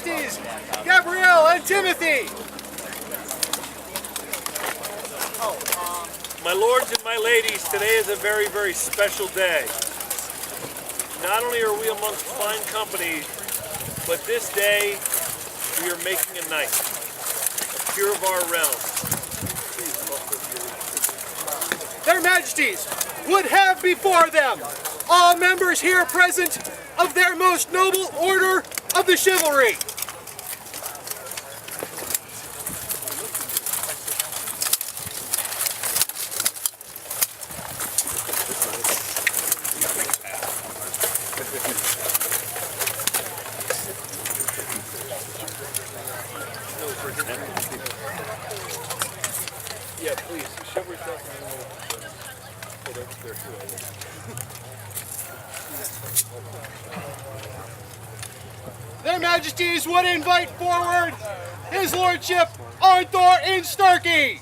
Majesties, Gabrielle and Timothy. My lords and my ladies, today is a very, very special day. Not only are we amongst fine company, but this day we are making a knight, a peer of our realm. Their Majesties would have before them all members here present of their most noble order of the chivalry. Yeah, please, shove yourself in the middle. There too. Their Majesties would invite forward His Lordship Arnthor and Sterki.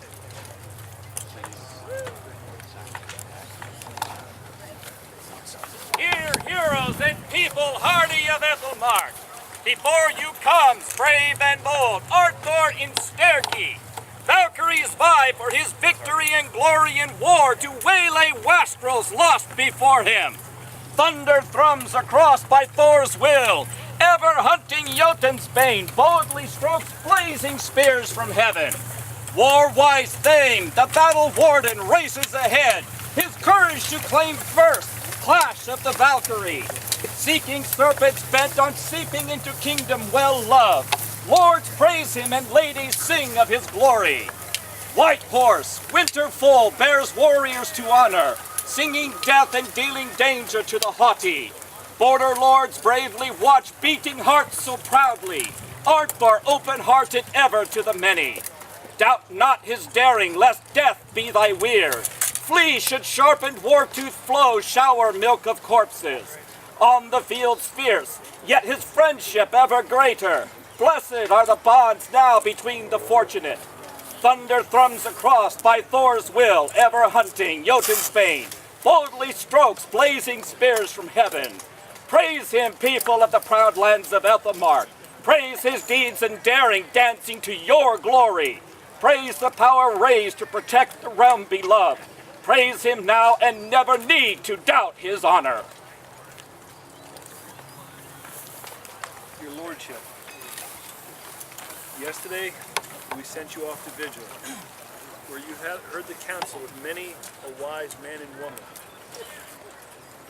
Hear, heroes and people hardy of Ethelmark. Before you comes, brave and bold, Arnthor in Sterki. Valkyries vie for his victory and glory in war to waylay wastrels lost before him. Thunder thrums across by Thor's will. Ever hunting Jotun's bane boldly strokes blazing spears from heaven. War-wise Thane, the battle warden, races ahead. His courage to claim first, clash of the Valkyrie. Seeking serpents bent on seeping into kingdom well-loved. Lords praise him and ladies sing of his glory. White horse, winter full, bears warriors to honor, singing death and dealing danger to the haughty. Border lords bravely watch beating hearts so proudly. Arnthor open-hearted ever to the many. Doubt not his daring, lest death be thy weir. Flee should sharpened war-tooth flow shower milk of corpses. On the fields fierce, yet his friendship ever greater. Blessed are the bonds now between the fortunate. Thunder thrums across by Thor's will, ever hunting Jotun's bane. Boldly strokes blazing spears from heaven. Praise him, people of the proud lands of Ethelmark. Praise his deeds and daring, dancing to your glory. Praise the power raised to protect the realm beloved. Praise him now and never need to doubt his honor. Your Lordship, yesterday we sent you off to vigil, where you have heard the counsel of many a wise man and woman.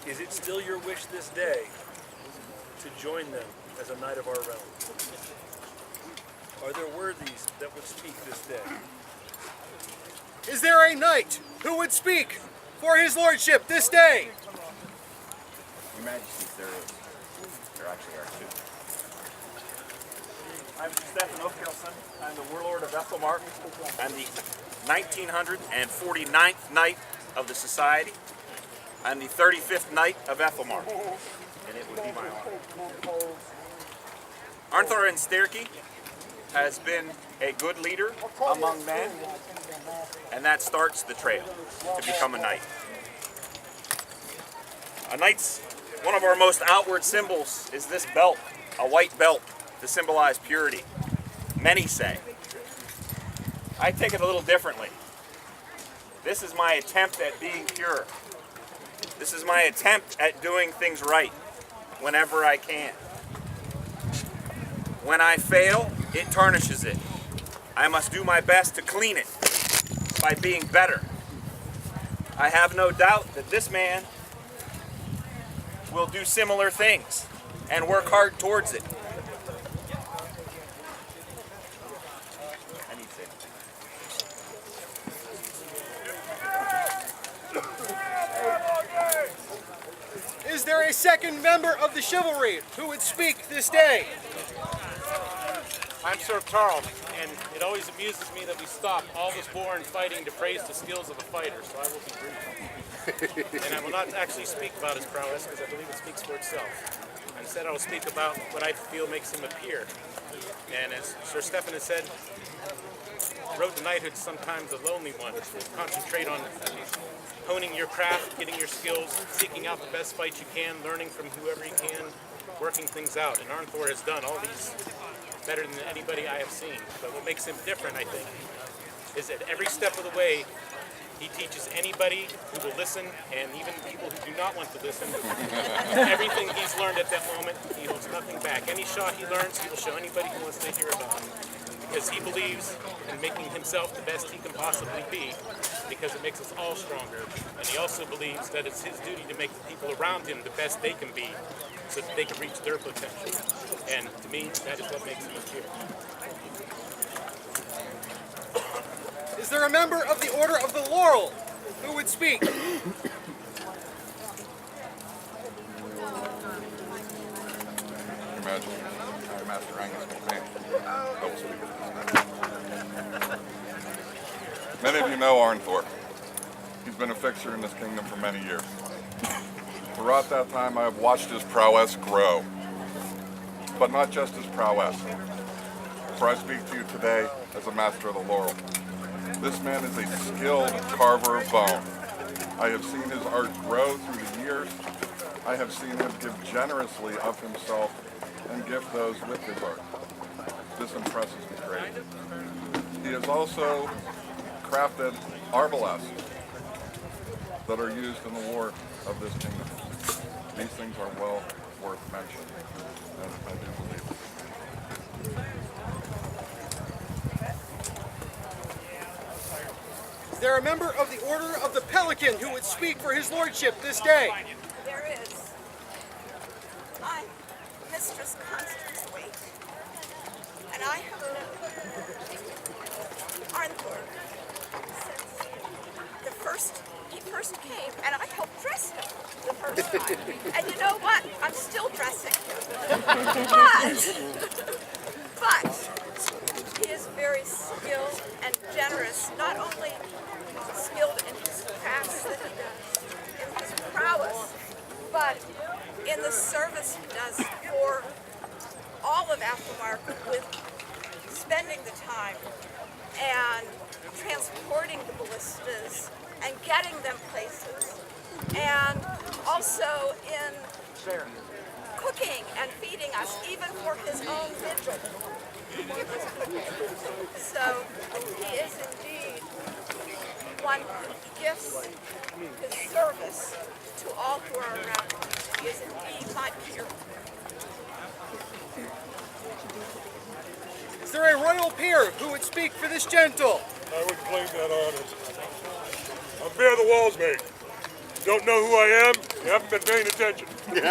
Is it still your wish this day to join them as a knight of our realm? Are there worthies that would speak this day? Is there a knight who would speak for His Lordship this day? Your Majesty, there actually are two. I'm Stefan Oakilson. I'm the warlord of Ethelmark. I'm the 1949th Knight of the Society. I'm the 35th Knight of Ethelmark, and it would be my honor. Arnthor and Sterki has been a good leader among men, and that starts the trail to become a knight. A knight's, one of our most outward symbols is this belt, a white belt to symbolize purity. Many say. I take it a little differently. This is my attempt at being pure. This is my attempt at doing things right whenever I can. When I fail, it tarnishes it. I must do my best to clean it by being better. I have no doubt that this man will do similar things and work hard towards it. Is there a second member of the chivalry who would speak this day? I'm Sir Charles, and it always amuses me that we stop all this war and fighting to praise the skills of a fighter, so I will be brief. And I will not actually speak about his prowess, because I believe it speaks for itself. Instead, I will speak about what I feel makes him a peer. And as Sir Stefan has said, road to knighthood is sometimes a lonely one. Concentrate on honing your craft, getting your skills, seeking out the best fight you can, learning from whoever you can, working things out. And Arnthor has done all these better than anybody I have seen. But what makes him different, I think, is that every step of the way, he teaches anybody who will listen, and even people who do not want to listen, everything he's learned at that moment. He holds nothing back. Any shot he learns, he will show anybody who wants to hear about him. Because he believes in making himself the best he can possibly be, because it makes us all stronger. And he also believes that it's his duty to make the people around him the best they can be, so that they can reach their potential. And to me, that is what makes him here. Is there a member of the Order of the Laurel who would speak? Your Majesty, Master Angus McMahon, double speaker. Many of you know Arnthor. He's been a fixture in this kingdom for many years. Throughout that time, I have watched his prowess grow. But not just his prowess. For I speak to you today as a Master of the Laurel. This man is a skilled carver of bone. I have seen his art grow through the years. I have seen him give generously of himself and gift those with his art. This impresses me greatly. He has also crafted arbalests that are used in the war of this kingdom. These things are well worth mention, and I do believe it. Is there a member of the Order of the Pelican who would speak for his lordship this day? There is. I'm Mistress Constance Waite, and I have known Arnthor since he first came, and I helped dress him the first time. And you know what? I'm still dressing him. But he is very skilled and generous, not only skilled in his crafts that he does, in his prowess, but in the service he does for all of Athemark, with spending the time and transporting the ballistas and getting them places, and also in cooking and feeding us, even for his own vigil. So he is indeed one who gifts his service to all who are around him. He is indeed my peer. Is there a royal peer who would speak for this gentle? I would claim that honor. I'm Bear the Walls Mate. Don't know who I am? You haven't been paying attention. I've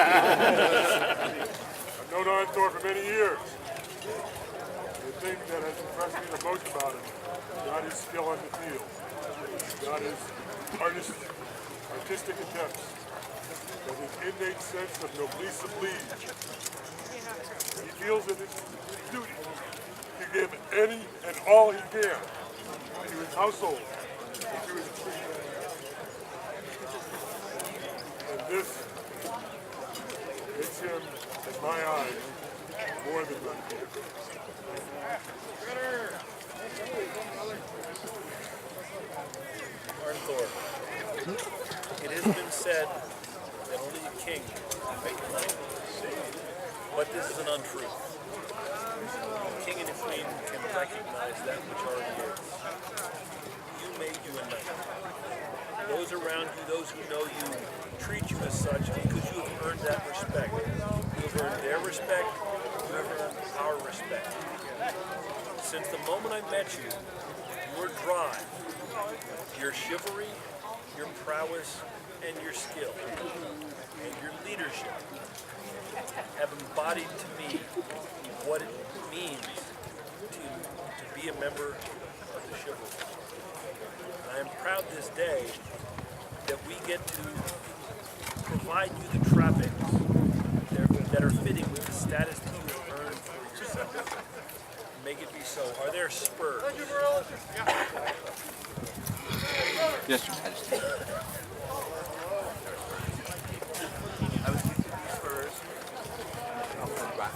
known Arnthor for many years. The thing that has impressed me the most about him is not his skill on the field, not his artistic attempts, but his innate sense of noblesse oblige. He feels that it's his duty to give any and all he can to his household and to his tree. And this makes him, in my eyes, more than my peer. Arnthor, it has been said that only a king can make a knight. But this is an untruth. The king and the queen can recognize that which already is. You made you a knight. Those around you, those who know you, treat you as such because you have earned that respect. You have earned their respect, you have earned our respect. Since the moment I met you, your drive, your chivalry, your prowess, and your skill, and your leadership have embodied to me what it means to be a member of the chivalry. And I am proud this day that we get to provide you the trappings that are fitting with the status that you have earned for yourself. Make it be so. Are there spurs? Yes, Your Majesty. I was thinking these spurs. I'll put it back.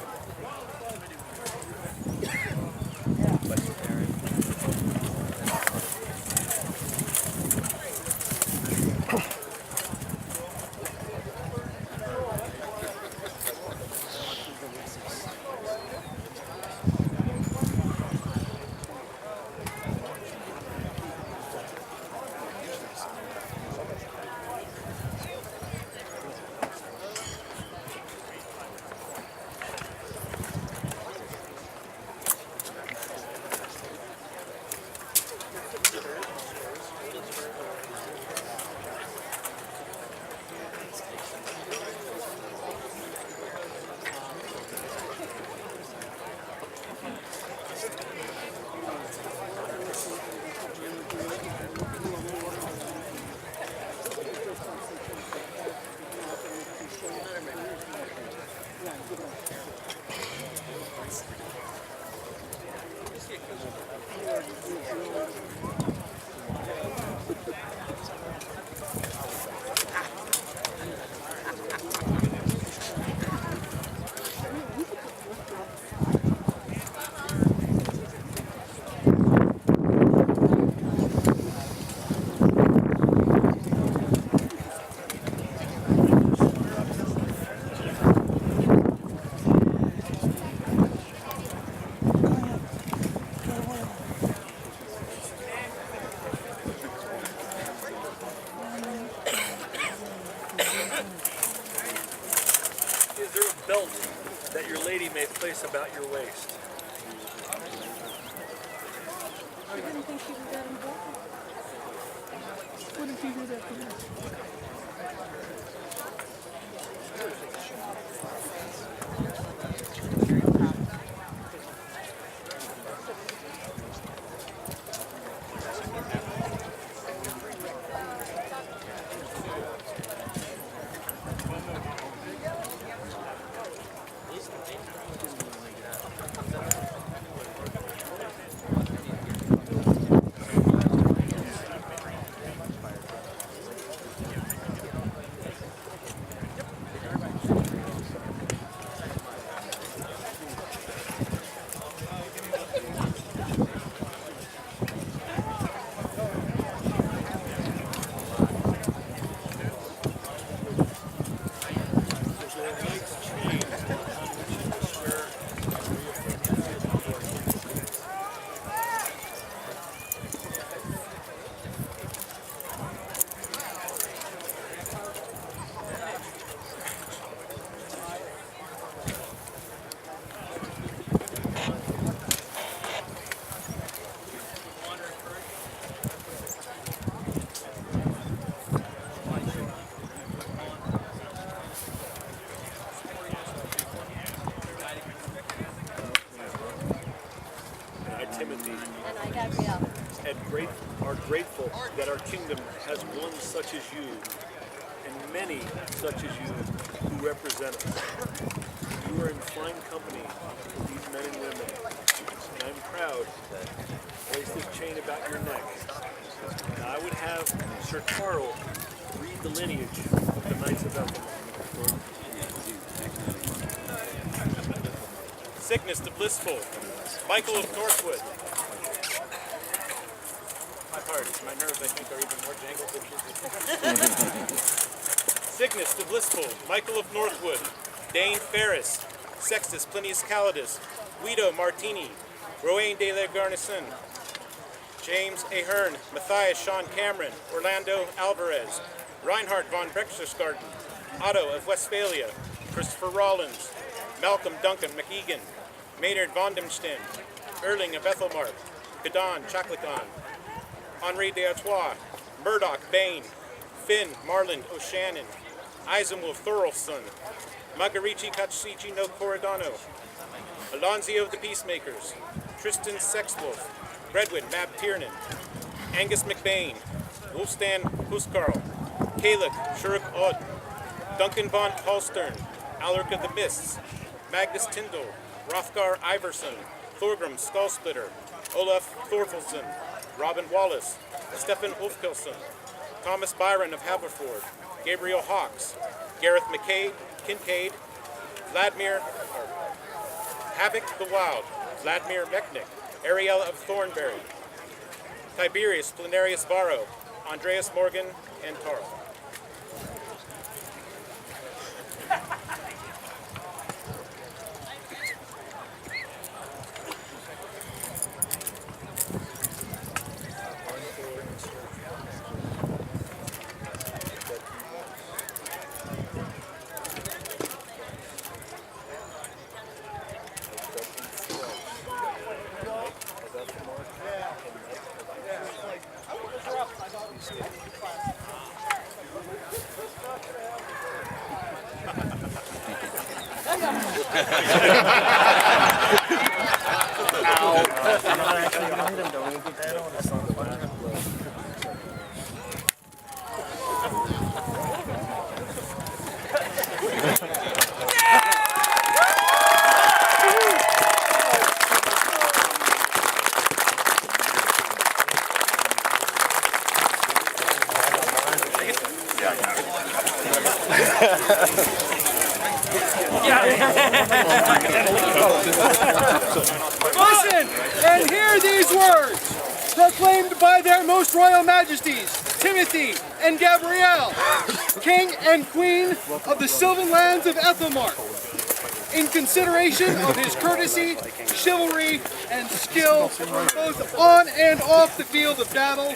there a belt that your lady may place about your waist? I didn't think she was that important. What if you do that for me? Are grateful that our kingdom has one such as you and many such as you who represent us. You are in fine company with these men and women, and I'm proud to place this chain about your neck. Now, I would have Sir Carl read the lineage of the Knights of Ethelmar. Sickness to blissful, Michael of Northwood. My nerves, I think, are even more jangled than Sickness to blissful, Michael of Northwood, Dane Ferris, Sextus Plinius Calidus, Guido Martini, Roain de la Garnison, James Ahern, Matthias Sean Cameron, Orlando Alvarez, Reinhard von Berchtesgaden, Otto of Westphalia, Christopher Rollins, Malcolm Duncan McEgan, Maynard von Demsten, Erling of Ethelmark, Gadon Chaclicon, Henri d'Artois, Murdoch Bain, Finn Marland O'Shannon, Isamwolf Thorolfsson, Magarici Kachichi no Corridano, Alonzio the Peacemakers, Tristan Sexwolf, Redwin Mab Tiernan, Angus McBain, Wolfstan Huskarl, Kaleb Shuruk Odd, Duncan von Hallstern, Alaric of the Mists, Magnus Tyndall, Hrothgar Iverson, Thorgrim Skullsplitter, Olaf Thorfilson, Robin Wallace, Stefan Ulfkilson, Thomas Byron of Haverford, Gabriel Hawks, Gareth Kincaid, Vladimir Havoc the Wild, Vladimir Mechnik, Ariella of Thornbury, Tiberius Planarius Varro, Andreas Morgan, and Tarl. Listen and hear these words, proclaimed by their most royal majesties, Timothy and Gabrielle, King and Queen of the Sylvan lands of Ethelmark, in consideration of his courtesy, chivalry, and skill, both on and off the field of battle,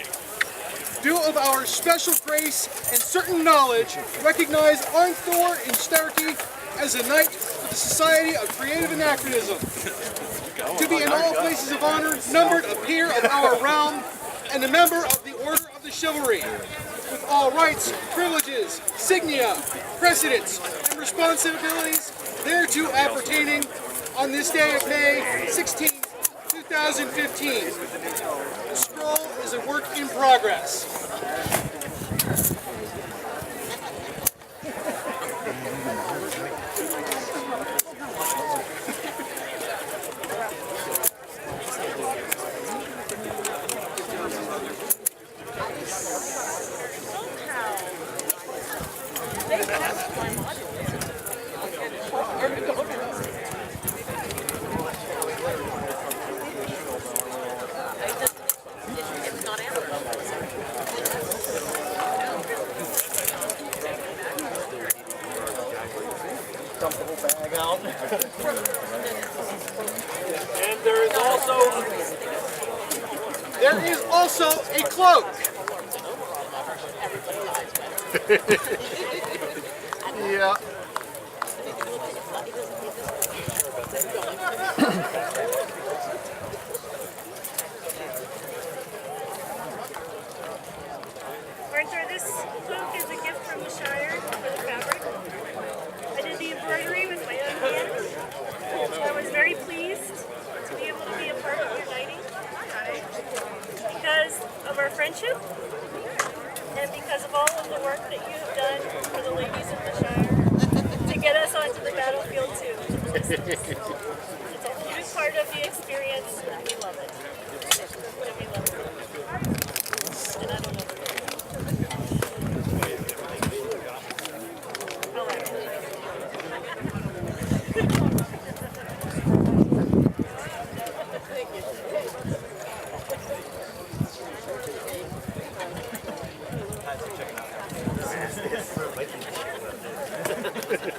due of our special grace and certain knowledge, recognize Arnthor and Sterki as a knight of the Society of Creative Anachronism, to be in all places of honor, numbered a peer of our realm, and a member of the Order of the Chivalry, with all rights, privileges, signia, precedents, and responsibilities thereto appertaining on this day of May 16, 2015. The scroll is a work in progress. Dump the whole bag out. And there is also a cloak. Yeah. Arnthor, this cloak is a gift from the Shire for the fabric. I did the embroidery with my own hands. I was very pleased to be able to be a part of your knighting because of our friendship and because of all of the work that you have done for the ladies of the Shire to get us onto the battlefield too. It's a huge part of the experience and we love it. And we love it. And I don't know.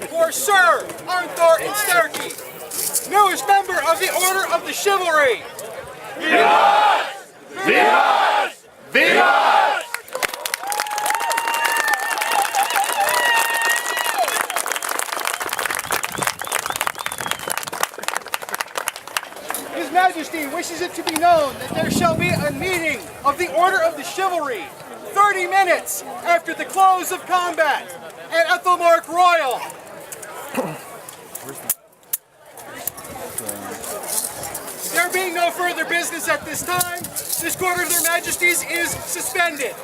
For Sir Arnthor and Sterki, newest member of the Order of the Chivalry. Vivat! Vivat! Vivat! His Majesty wishes it to be known that there shall be a meeting of the Order of the Chivalry 30 minutes after the close of combat at Ethelmark Royal. There being no further business at this time, this court of their majesties is suspended.